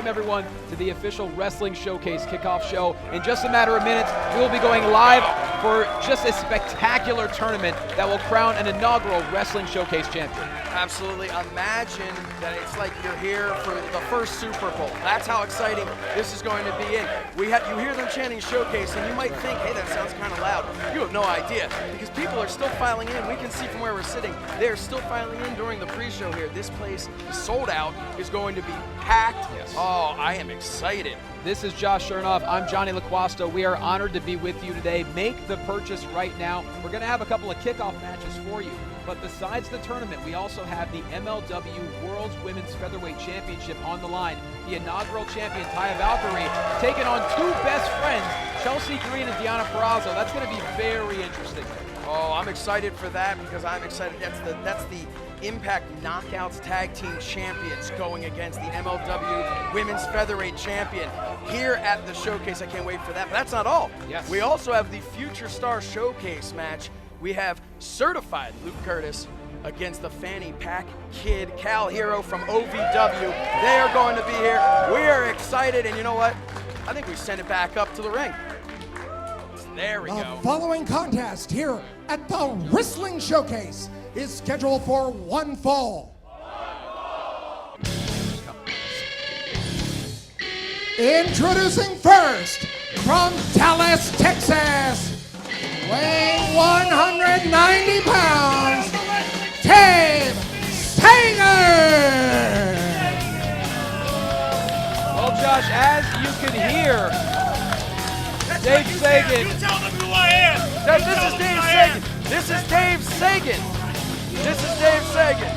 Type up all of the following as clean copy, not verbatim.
welcome everyone to the official Wrestling Showcase kickoff show. In just a matter of minutes, we will be going live for just a spectacular tournament that will crown an inaugural Wrestling Showcase champion. Absolutely. Imagine that it's like you're here for the first Super Bowl. That's how exciting this is going to be. You hear them chanting Showcase, and you might think, hey, that sounds kind of loud. You have no idea, because people are still filing in. We can see from where we're sitting, they're still filing in during the pre-show here. This place is sold out, is going to be packed. Yes. Oh, I am excited. This is Josh Chernoff. I'm Johnny LaQuasto. We are honored to be with you today. Make the purchase right now. We're going to have a couple of kickoff matches for you. But besides the tournament, we also have the MLW World's Women's Featherweight Championship on the line. The inaugural champion, Taya Valkyrie, taking on two best friends, Chelsea Green and Deonna Purrazzo. That's going to be very interesting. Oh, I'm excited for that, because I'm excited. That's the Impact Knockouts Tag Team Champions going against the MLW Women's Featherweight Champion here at the Showcase. I can't wait for that. But that's not all. Yes. We also have the Future Star Showcase match. We have certified Luke Curtis against the Fanny Pack Kid, Cal Hero from OVW. They are going to be here. We are excited, and you know what? I think we send it back up to the ring. There we go. The following contest here at the Wrestling Showcase is scheduled for one fall. Introducing first, from Dallas, Texas, weighing 190 pounds, Dave Segan! Well, Josh, as you can hear, Dave Segan. You tell them who I am. This is Dave Segan. This is Dave Segan. This is Dave Segan.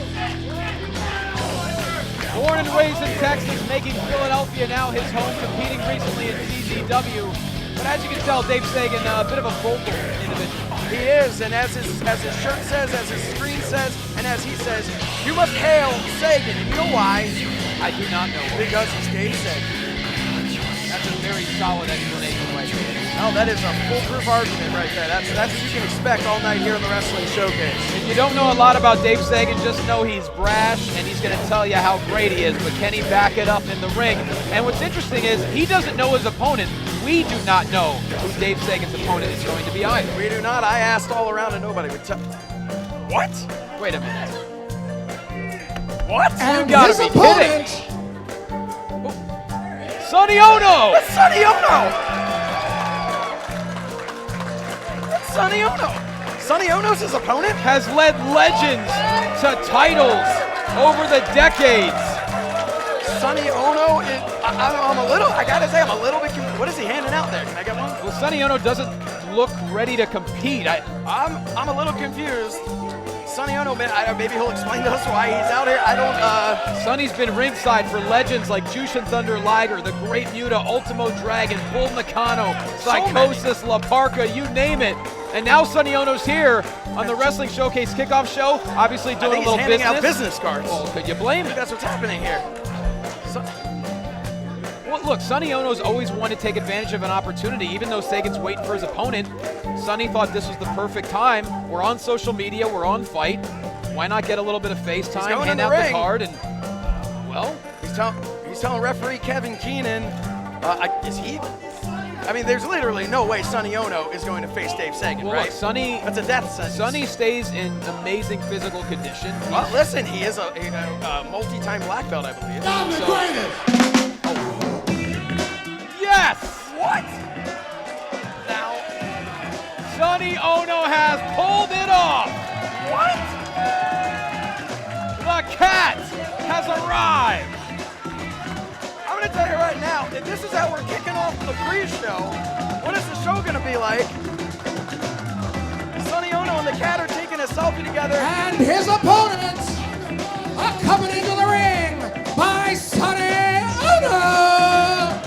Born and raised in Texas, making Philadelphia now his home, competing recently in CZW. But as you can tell, Dave Segan, a bit of a vocal individual. He is, and as his shirt says, as his screen says, and as he says, you must hail Segan. And you know why? I do not know. Because he's Dave Segan. That's a very solid explanation right there. Oh, that is a foolproof argument right there. That's what you can expect all night here in the Wrestling Showcase. If you don't know a lot about Dave Segan, just know he's brash and he's going to tell you how great he is, but can he back it up in the ring? And what's interesting is he doesn't know his opponent. We do not know who Dave Sagan's opponent is going to be either. We do not. I asked all around and nobody would tell. What? Wait a minute. What? And You gotta his be opponent, kidding. Sonny Ono! That's Sonny Ono! That's Sonny Ono! Sonny Ono's his opponent? Has led legends to titles over the decades. Sonny Ono is, I gotta say, I'm a little bit confused. What is he handing out there? Can I get one? Well, Sonny Ono doesn't look ready to compete. I'm a little confused. Sonny Ono, maybe he'll explain to us why he's out here. Sonny's been ringside for legends like Jushin Thunder Liger, the Great Muta, Ultimo Dragon, Bull Nakano, Psychosis, La Parka, you name it. And now Sonny Ono's here on the Wrestling Showcase kickoff show, obviously doing a little handing business. out business cards. Well, could you blame I think him? that's what's happening here. Well, look, Sonny Ono's always wanted to take advantage of an opportunity, even though Sagan's waiting for his opponent. Sonny thought this was the perfect time. We're on social media, we're on Fight. Why not get a little bit of FaceTime, hand out the card, and, well. He's telling referee Kevin Keenan, is he? I mean, there's literally no way Sonny Ono is going to face Dave Sagan, Well, right? look, Sonny, That's a death sentence. Sonny stays in amazing physical condition. Well, listen, he is a multi-time black belt, I believe. I'm the So- greatest. Yes! What? Now, Sonny Ono has pulled it off! what? The cat has arrived! I'm going to tell you right now, if this is how we're kicking off the pre-show, what is the show going to be like? Sonny Ono and the cat are taking a selfie together. And his opponent, accompanied to the ring by Sonny Ono,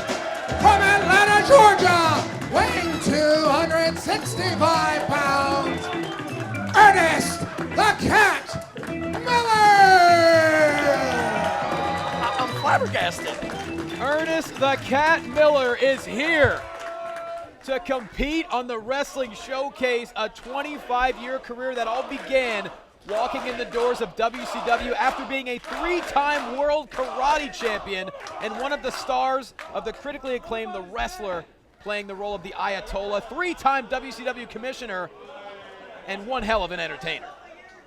from Atlanta, Georgia, weighing 265 pounds, Ernest the Cat Miller! I'm flabbergasted. Ernest the Cat Miller is here to compete on the Wrestling Showcase, a 25-year career that all began walking in the doors of WCW after being a 3-time world karate champion and one of the stars of the critically acclaimed The Wrestler, playing the role of the Ayatollah, 3-time WCW commissioner, and one hell of an entertainer.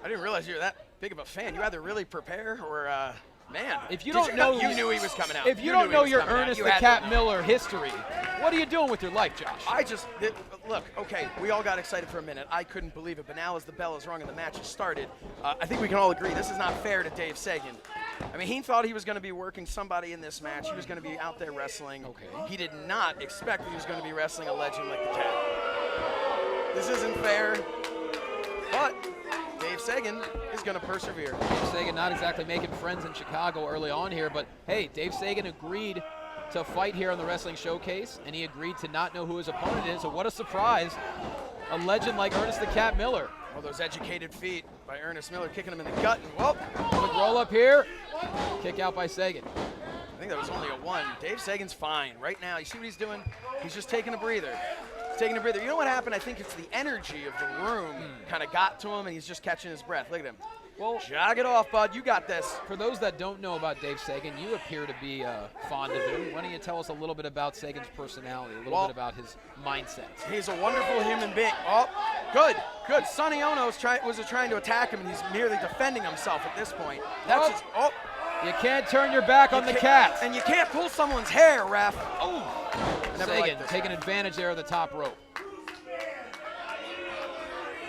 I didn't realize you were that big of a fan. You either really prepare or, man. If you don't know, you knew he was coming out. If you don't know your Ernest the Cat Miller history, what are you doing with your life, Josh? Look, okay, we all got excited for a minute. I couldn't believe it, but now as the bell is rung and the match has started, I think we can all agree this is not fair to Dave Segan. I mean, he thought he was going to be working somebody in this match. He was going to be out there wrestling. Okay. He did not expect that he was going to be wrestling a legend like the Cat. This isn't fair, but Dave Segan is going to persevere. Dave Segan not exactly making friends in Chicago early on here, but hey, Dave Segan agreed to fight here on the Wrestling Showcase, and he agreed to not know who his opponent is, so what a surprise. A legend like Ernest the Cat Miller. Oh, those educated feet by Ernest Miller kicking him in the gut, and whoa. Quick roll up here, kick out by Segan. I think that was only a 1. Dave Sagan's fine. Right now, you see what he's doing? He's just taking a breather. He's taking a breather. You know what happened? I think it's the energy of the room kind of got to him, and he's just catching his breath. Look at him. Well, jog it off, bud. You got this. For those that don't know about Dave Segan, you appear to be fond of him. Why don't you tell us a little bit about Sagan's personality, a little bit about his mindset? He's a wonderful human being. Oh, good, good. Sonny Ono was trying to attack him, and he's merely defending himself at this point. That's just, you can't turn your back on the Cat. And you can't pull someone's hair, ref. Oh, Segan taking advantage there of the top rope.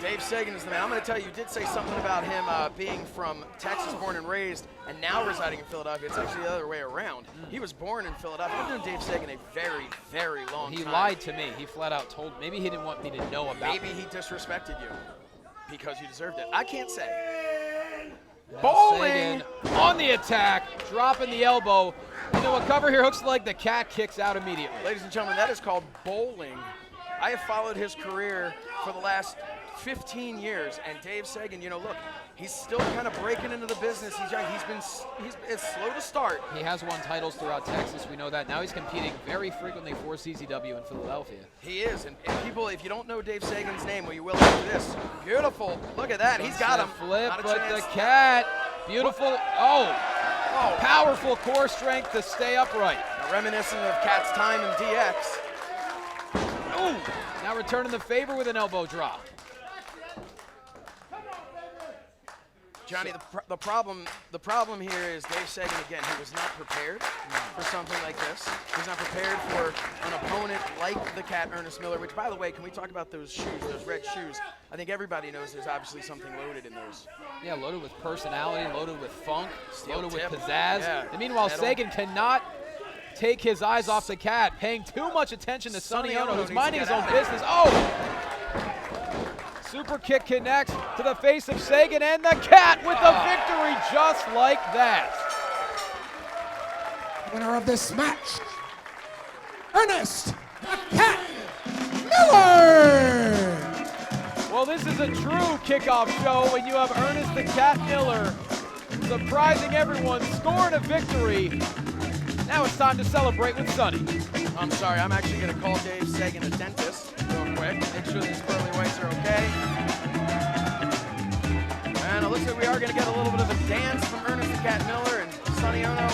Dave Segan is the man. I'm going to tell you, you did say something about him being from Texas, born and raised, and now residing in Philadelphia. It's actually the other way around. He was born in Philadelphia. I've known Dave Segan a very, very long time. He lied to me. He flat out told, maybe he didn't want me to know about Maybe he disrespected you because you deserved it. I can't say. Bowling! Segan on the attack, dropping the elbow. Into a cover here, hooks the leg, the Cat kicks out immediately. Ladies and gentlemen, that is called bowling. I have followed his career for the last 15 years, and Dave Segan, you know, look, he's still kind of breaking into the business. He's young. It's slow to start. He has won titles throughout Texas. We know that. Now he's competing very frequently for CZW in Philadelphia. He is, and people, if you don't know Dave Sagan's name, well, you will after this. Beautiful. Look at that. He's got him. Flip, but the Cat, beautiful. Oh, powerful core strength to stay upright. Now, reminiscent of Cat's time in DX. Ooh, now returning the favor with an elbow drop. Johnny, the problem here is Dave Segan, again, he was not prepared for something like this. He was not prepared for an opponent like the Cat Ernest Miller, which, by the way, can we talk about those shoes, those red shoes? I think everybody knows there's obviously something loaded in those. Yeah, loaded with personality, loaded with funk, Steel loaded tip. with pizzazz. Yeah. And meanwhile, Metal. Segan cannot take his eyes off the Cat, paying too much attention to Sunny Ono, who's minding his own business. Oh! Super kick connects to the face of Segan, and the Cat with the victory just like that. Winner of this match, Ernest the Cat Miller. Well, this is a true kickoff show when you have Ernest the Cat Miller surprising everyone, scoring a victory. Now it's time to celebrate with Sonny. I'm sorry, I'm actually going to call Dave Segan a dentist real quick. Make sure these pearly whites are okay. And it looks like we are going to get a little bit of a dance from Ernest the Cat Miller and Sonny Ono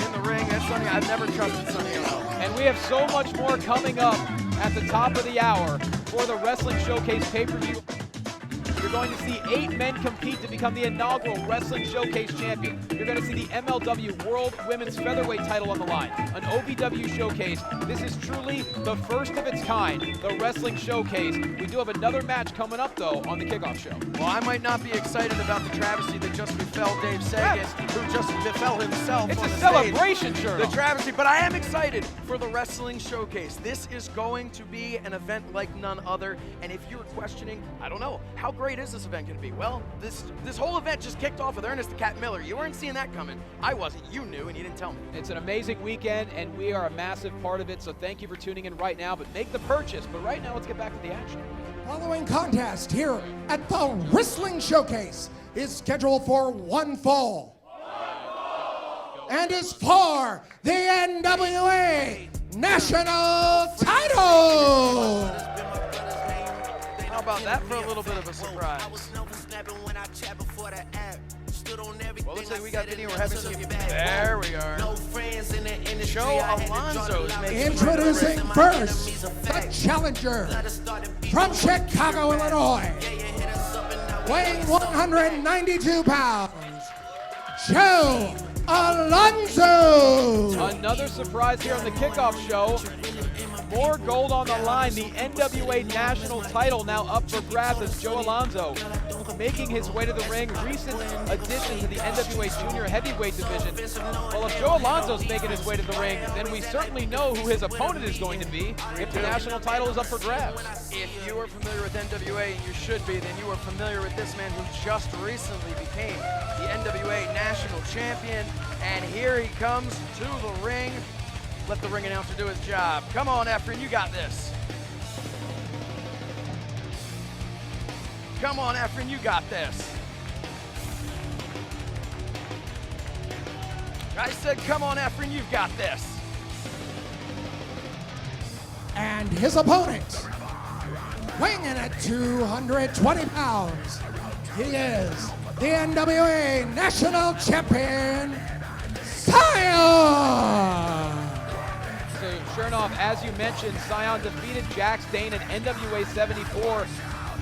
in the ring. That's Sonny. I've never trusted Sonny Ono. And we have so much more coming up at the top of the hour for the Wrestling Showcase pay-per-view. You're going to see 8 men compete to become the inaugural Wrestling Showcase champion. You're going to see the MLW World Women's Featherweight title on the line, an OVW showcase. This is truly the first of its kind, the Wrestling Showcase. We do have another match coming up, though, on the kickoff show. Well, I might not be excited about the travesty that just befell Dave Segan, who just befell himself. It's on a the celebration, stage. sure. The travesty, but I am excited for the Wrestling Showcase. This is going to be an event like none other, and if you're questioning, I don't know, how great is this event going to be? Well, this whole event just kicked off with Ernest the Cat Miller. You weren't seeing that coming. I wasn't. You knew, and you didn't tell me. It's an amazing weekend, and we are a massive part of it, so thank you for tuning in right now. But make the purchase. But right now, let's get back to the action. Following contest here at the Wrestling Showcase is scheduled for one fall and is for the NWA National title. How about How's that for a little bit of a surprise? Well, looks like we got video. We're having some. There we are. Joe Alonzo is making Introducing first, the challenger from Chicago, Illinois, weighing 192 pounds, Joe Alonzo. Another surprise here on the kickoff show. More gold on the line. The NWA National title now up for grabs as Joe Alonzo making his way to the ring. Recent addition to the NWA Junior Heavyweight division. Well, if Joe Alonzo's making his way to the ring, then we certainly know who his opponent is going to be if the national title is up for grabs. If you are familiar with NWA, and you should be, then you are familiar with this man who just recently became the NWA National Champion. And here he comes to the ring. Let the ring announcer do his job. Come on, Efren, you got this. Come on, Efren, you got this. I said, come on, Efren, you've got this. And his opponent, weighing in at 220 pounds, he is the NWA National Champion, Sion. So sure enough, as you mentioned, Sion defeated Jax Dane at NWA 74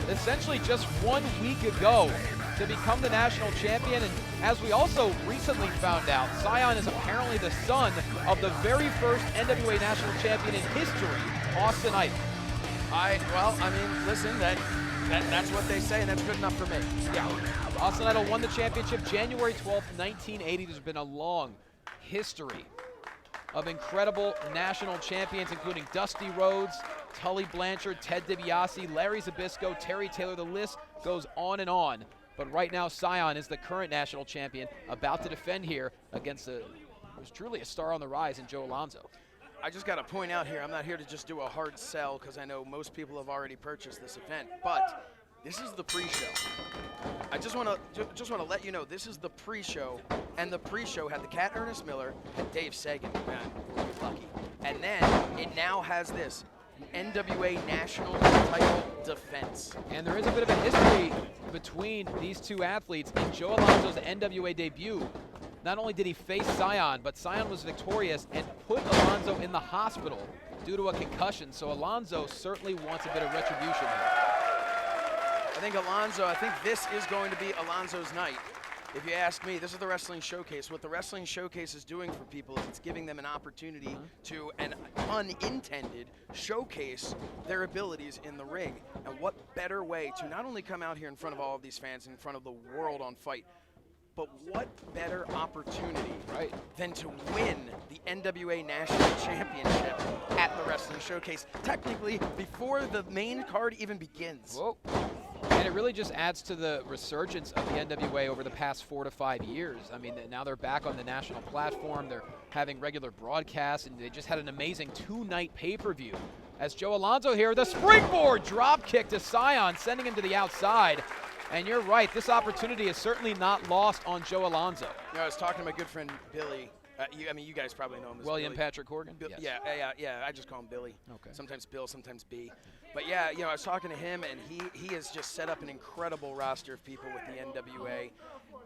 essentially just 1 week ago to become the national champion. And as we also recently found out, Sion is apparently the son of the very first NWA national champion in history, Austin Idol. Well, I mean, listen, that's what they say, and that's good enough for me. Yeah, Austin Idol won the championship January 12th, 1980. There's been a long history of incredible national champions, including Dusty Rhodes, Tully Blanchard, Ted DiBiase, Larry Zbyszko, Terry Taylor. The list goes on and on. But right now, Sion is the current national champion, about to defend here against who's truly a star on the rise in Joe Alonzo. I just got to point out here, I'm not here to just do a hard sell because I know most people have already purchased this event, but this is the pre-show. I just want to let you know this is the pre-show, and the pre-show had the Cat Ernest Miller and Dave Segan. Man, we're lucky. And then it now has this NWA National title defense. And there is a bit of a history between these two athletes. In Joe Alonzo's NWA debut, not only did he face Sion, but Sion was victorious and put Alonzo in the hospital due to a concussion. So Alonzo certainly wants a bit of retribution here. I think this is going to be Alonzo's night. If you ask me, this is the Wrestling Showcase. What the Wrestling Showcase is doing for people is it's giving them an opportunity to, and unintended, showcase their abilities in the ring. And what better way to not only come out here in front of all of these fans, in front of the world on Fight, but what better opportunity than to win the NWA National Championship at the Wrestling Showcase, technically before the main card even begins. Whoa. And it really just adds to the resurgence of the NWA over the past 4 to 5 years. I mean, now they're back on the national platform. They're having regular broadcasts, and they just had an amazing 2-night pay-per-view. As Joe Alonzo here, the springboard drop kick to Sion, sending him to the outside. And you're right, this opportunity is certainly not lost on Joe Alonzo. You know, I was talking to my good friend Billy. You guys probably know him as William Billy. Patrick Horgan? Yes. Yeah, I just call him Billy. Okay. Sometimes Bill, sometimes B. But yeah, I was talking to him, and he has just set up an incredible roster of people with the NWA.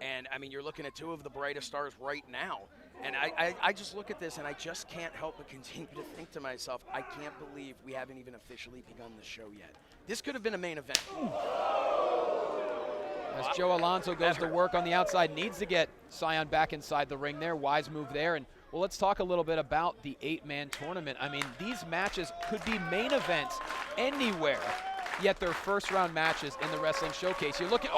And, I mean, you're looking at 2 of the brightest stars right now. And I just look at this, and I just can't help but continue to think to myself, I can't believe we haven't even officially begun the show yet. This could have been a main event. As Joe Alonzo goes to work on the outside, needs to get Sion back inside the ring there. Wise move there. And, well, let's talk a little bit about the 8-man tournament. I mean, these matches could be main events anywhere, yet they're first-round matches in the Wrestling Showcase. You look at,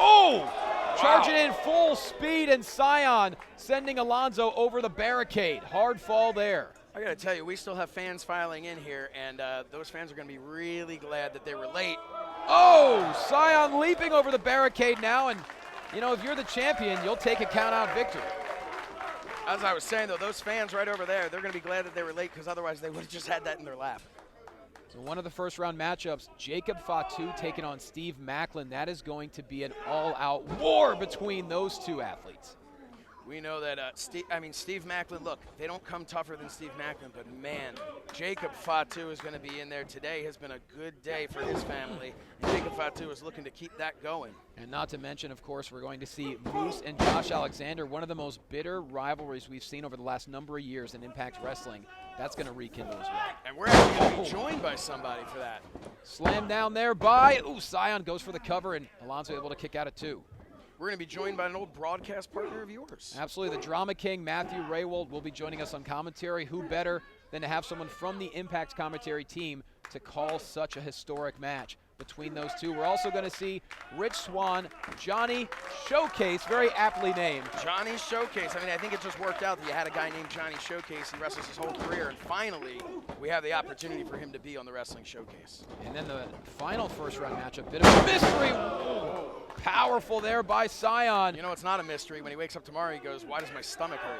charging in full speed, and Sion sending Alonzo over the barricade. Hard fall there. I got to tell you, we still have fans filing in here, and those fans are going to be really glad that they were late. Sion leaping over the barricade now, and, you know, if you're the champion, you'll take a count-out victory. As I was saying, though, those fans right over there, they're going to be glad that they were late because otherwise they would have just had that in their lap. So one of the first-round matchups, Jacob Fatu taking on Steve Macklin. That is going to be an all-out war between those two athletes. We know that Steve Macklin, look, they don't come tougher than Steve Macklin, but man, Jacob Fatu is going to be in there today. Has been a good day for his family. And Jacob Fatu is looking to keep that going. And not to mention, of course, we're going to see Moose and Josh Alexander, one of the most bitter rivalries we've seen over the last number of years in Impact Wrestling. That's going to rekindle as well. And we're actually going to be joined by somebody for that. Slam down there by, Sion goes for the cover, and Alonzo able to kick out at 2. We're going to be joined by an old broadcast partner of yours. Absolutely. The Drama King, Matthew Raywold, will be joining us on commentary. Who better than to have someone from the Impact commentary team to call such a historic match between those two? We're also going to see Rich Swann, Johnny Showcase, very aptly named. Johnny Showcase. I mean, I think it just worked out that you had a guy named Johnny Showcase. He wrestles his whole career, and finally, we have the opportunity for him to be on the Wrestling Showcase. And then the final first-round matchup, bit of a mystery. Whoa. Powerful there by Sion. You know, it's not a mystery. When he wakes up tomorrow, he goes, why does my stomach hurt?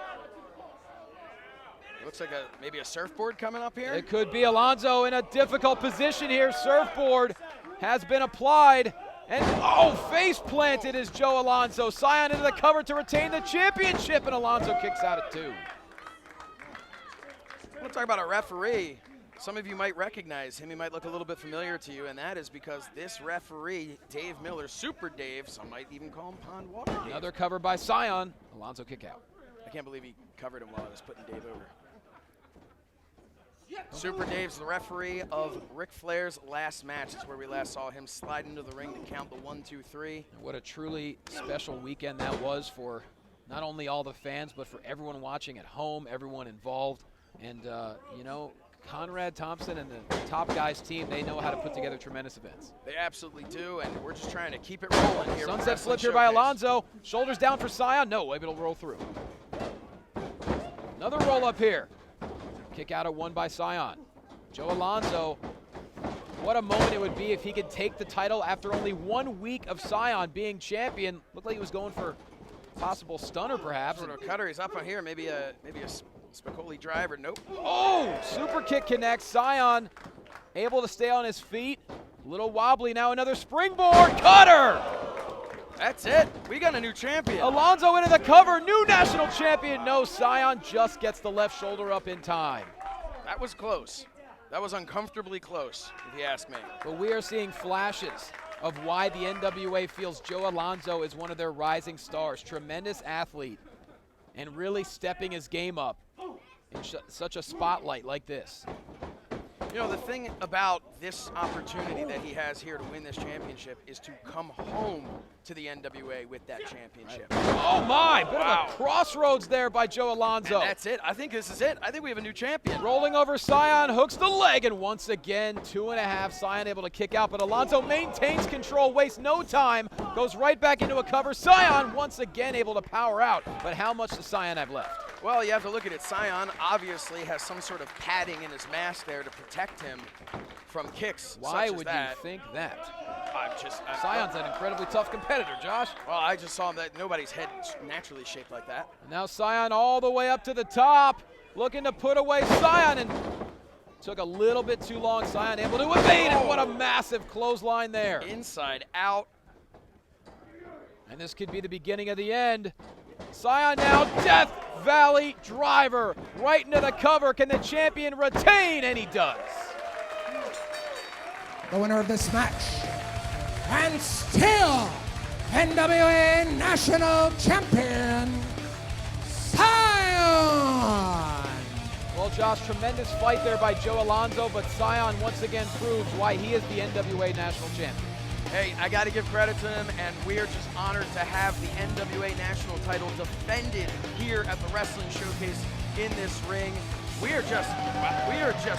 It looks like maybe a surfboard coming up here. It could be. Alonzo in a difficult position here. Surfboard has been applied. And, face planted is Joe Alonzo. Sion into the cover to retain the championship, and Alonzo kicks out at 2. We'll talk about a referee. Some of you might recognize him. He might look a little bit familiar to you, and that is because this referee, Dave Miller, Super Dave, some might even call him Pond Water Dave. Another cover by Sion. Alonzo kick out. I can't believe he covered him while I was putting Dave over. Super Dave's the referee of Ric Flair's last match. It's where we last saw him slide into the ring to count the 1, 2, 3. What a truly special weekend that was for not only all the fans, but for everyone watching at home, everyone involved. And, Conrad Thompson and the Top Guys team, they know how to put together tremendous events. They absolutely do, and we're just trying to keep it rolling here. Sunset flip here by Alonzo. Shoulders down for Sion. No, able to roll through. Another roll up here. Kick out at 1 by Sion. Joe Alonzo, what a moment it would be if he could take the title after only 1 week of Sion being champion. Looked like he was going for a possible stunner, perhaps. Sort of cutter. He's up on here. Maybe a Spicoli driver. Nope. Super kick connects. Sion able to stay on his feet. A little wobbly now. Another springboard cutter. That's it. We got a new champion. Alonzo into the cover. New national champion. No, Sion just gets the left shoulder up in time. That was close. That was uncomfortably close, if you ask me. But we are seeing flashes of why the NWA feels Joe Alonzo is one of their rising stars. Tremendous athlete and really stepping his game up in such a spotlight like this. You know, the thing about this opportunity that he has here to win this championship is to come home to the NWA with that championship. Oh my, bit of a crossroads there by Joe Alonzo. And that's it. I think this is it. I think we have a new champion. Rolling over Sion, hooks the leg, and once again, 2.5. Sion able to kick out, but Alonzo maintains control, wastes no time, goes right back into a cover. Sion once again able to power out, but how much does Sion have left? Well, you have to look at it. Sion obviously has some sort of padding in his mask there to protect him from kicks. Why such would as that. you think that? Sion's an incredibly tough competitor, Josh. Well, I just saw that nobody's head naturally shaped like that. And now Sion all the way up to the top, looking to put away Sion, and took a little bit too long. Sion able to evade, and what a massive clothesline there. Inside out. And this could be the beginning of the end. Sion now, Death Valley driver, right into the cover. Can the champion retain? And he does. The winner of this match, and still NWA National Champion, Sion! Well, Josh, tremendous fight there by Joe Alonzo, but Sion once again proves why he is the NWA National Champion. Hey, I got to give credit to him, and we are just honored to have the NWA National title defended here at the Wrestling Showcase in this ring. We are just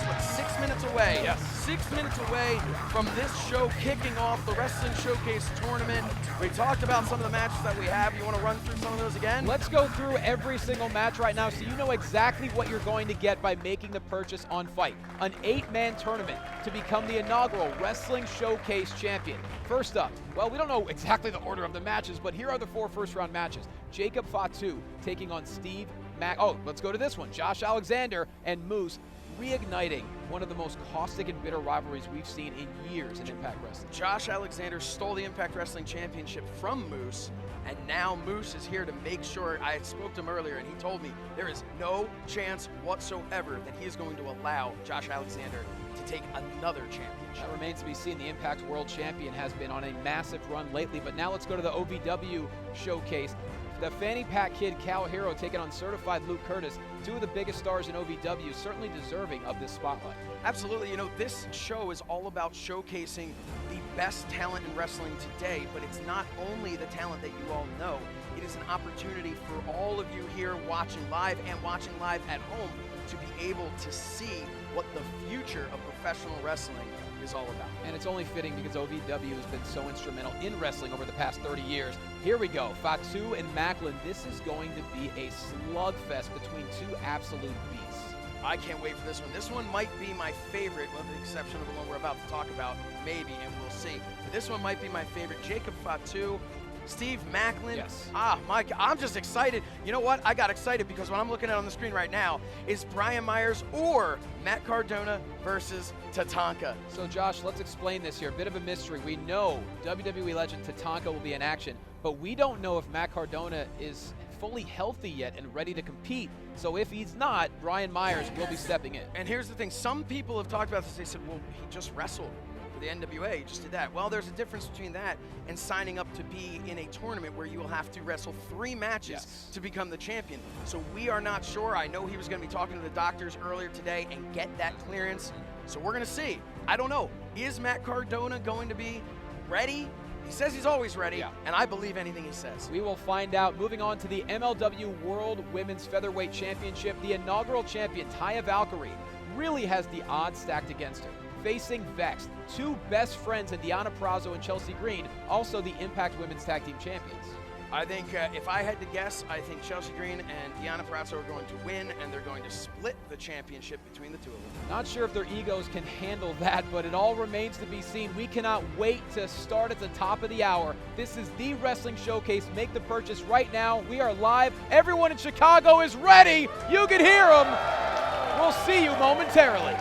what, 6 minutes away. Yes. 6 minutes away from this show kicking off the Wrestling Showcase tournament. We talked about some of the matches that we have. You want to run through some of those again? Let's go through every single match right now so you know exactly what you're going to get by making the purchase on Fight. An 8-man tournament to become the inaugural Wrestling Showcase champion. First up, well, we don't know exactly the order of the matches, but here are the 4 first-round matches. Jacob Fatu taking on Steve Mac. Let's go to this one. Josh Alexander and Moose reigniting one of the most caustic and bitter rivalries we've seen in years in Impact Wrestling. Josh Alexander stole the Impact Wrestling Championship from Moose, And now Moose is here to make sure. I spoke to him earlier, and he told me there is no chance whatsoever that he is going to allow Josh Alexander to take another championship. That remains to be seen. The Impact World Champion has been on a massive run lately, but now let's go to the OVW showcase. The Fanny Pack Kid Cal Hero taking on certified Luke Curtis, two of the biggest stars in OVW, certainly deserving of this spotlight. Absolutely. You know, this show is all about showcasing the best talent in wrestling today, but it's not only the talent that you all know. It is an opportunity for all of you here watching live and watching live at home to be able to see what the future of professional wrestling is all about. And it's only fitting because OVW has been so instrumental in wrestling over the past 30 years. Here we go, Fatu and Macklin. This is going to be a slugfest between two absolute beasts. I can't wait for this one. This one might be my favorite, with the exception of the one we're about to talk about, maybe, and we'll see. But this one might be my favorite. Jacob Fatu, Steve Macklin. Yes. Mike, I'm just excited. You know what? I got excited because what I'm looking at on the screen right now is Brian Myers or Matt Cardona versus Tatanka. So Josh, let's explain this here. A bit of a mystery. We know WWE legend Tatanka will be in action, but we don't know if Matt Cardona is fully healthy yet and ready to compete. So if he's not, Brian Myers will be stepping in. And here's the thing. Some people have talked about this. They said, well, he just wrestled for the NWA, he just did that. Well, there's a difference between that and signing up to be in a tournament where you will have to wrestle 3 matches to become the champion. So we are not sure. I know he was going to be talking to the doctors earlier today and get that clearance. So we're going to see. I don't know. Is Matt Cardona going to be ready? He says he's always ready, and I believe anything he says. We will find out. Moving on to the MLW World Women's Featherweight Championship, the inaugural champion, Taya Valkyrie, really has the odds stacked against her. Facing Vexed, two best friends in Deonna Purrazzo and Chelsea Green, also the Impact Women's Tag Team Champions. I think if I had to guess, I think Chelsea Green and Deonna Purrazzo are going to win, and they're going to split the championship between the two of them. Not sure if their egos can handle that, but it all remains to be seen. We cannot wait to start at the top of the hour. This is the Wrestling Showcase. Make the purchase right now. We are live. Everyone in Chicago is ready. You can hear them. We'll see you momentarily.